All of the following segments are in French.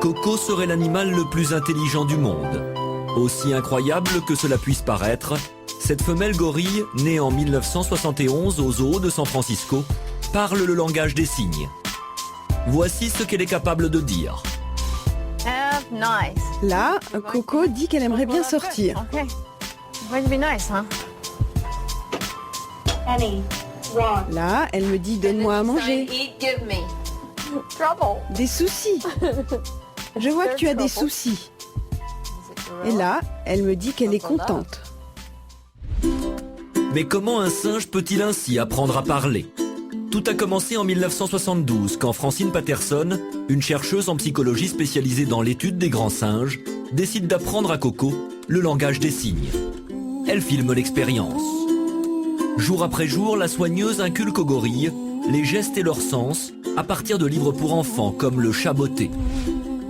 Coco serait l'animal le plus intelligent du monde. Aussi incroyable que cela puisse paraître, cette femelle gorille, née en 1971 au zoo de San Francisco, parle le langage des signes. Voici ce qu'elle est capable de dire. Nice. Là, Coco dit qu'elle aimerait bien sortir. Okay. Going to be nice, huh? Là, elle me dit donne-moi à manger. Give me. Trouble. Des soucis. Je vois que tu as des soucis. Et là, elle me dit qu'elle est contente. Mais comment un singe peut-il ainsi apprendre à parler? Tout a commencé en 1972 quand Francine Patterson, une chercheuse en psychologie spécialisée dans l'étude des grands singes, décide d'apprendre à Coco le langage des signes. Elle filme l'expérience. Jour après jour, la soigneuse inculque aux gorilles les gestes et leurs sens à partir de livres pour enfants comme le chat botté.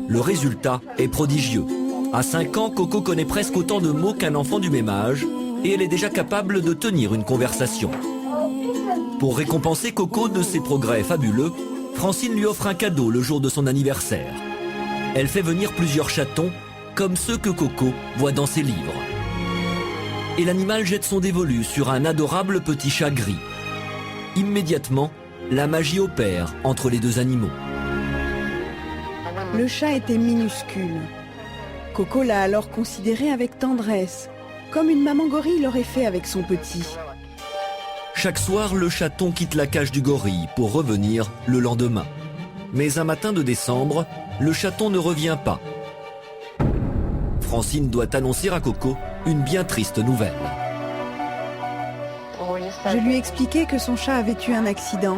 Le résultat est prodigieux. À 5 ans, Coco connaît presque autant de mots qu'un enfant du même âge et elle est déjà capable de tenir une conversation. Pour récompenser Coco de ses progrès fabuleux, Francine lui offre un cadeau le jour de son anniversaire. Elle fait venir plusieurs chatons, comme ceux que Coco voit dans ses livres. Et l'animal jette son dévolu sur un adorable petit chat gris. Immédiatement, la magie opère entre les deux animaux. Le chat était minuscule. Coco l'a alors considéré avec tendresse, comme une maman gorille l'aurait fait avec son petit. Chaque soir, le chaton quitte la cage du gorille pour revenir le lendemain. Mais un matin de décembre, le chaton ne revient pas. Francine doit annoncer à Coco une bien triste nouvelle. Je lui ai expliqué que son chat avait eu un accident,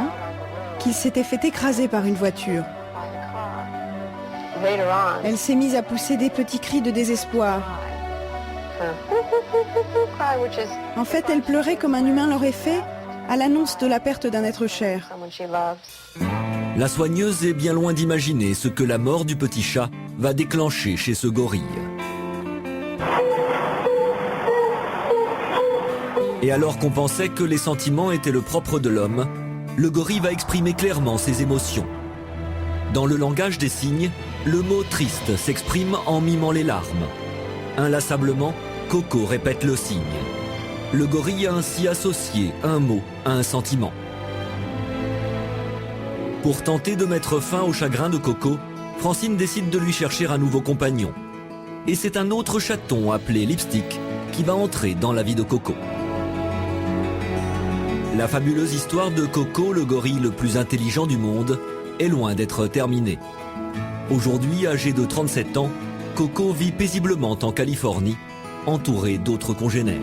qu'il s'était fait écraser par une voiture. Elle s'est mise à pousser des petits cris de désespoir. En fait, elle pleurait comme un humain l'aurait fait à l'annonce de la perte d'un être cher. La soigneuse est bien loin d'imaginer ce que la mort du petit chat va déclencher chez ce gorille. Et alors qu'on pensait que les sentiments étaient le propre de l'homme, le gorille va exprimer clairement ses émotions. Dans le langage des signes, le mot triste s'exprime en mimant les larmes. Inlassablement, Coco répète le signe. Le gorille a ainsi associé un mot à un sentiment. Pour tenter de mettre fin au chagrin de Coco, Francine décide de lui chercher un nouveau compagnon. Et c'est un autre chaton appelé Lipstick qui va entrer dans la vie de Coco. La fabuleuse histoire de Coco, le gorille le plus intelligent du monde, est loin d'être terminée. Aujourd'hui, âgé de 37 ans, Coco vit paisiblement en Californie, entouré d'autres congénères.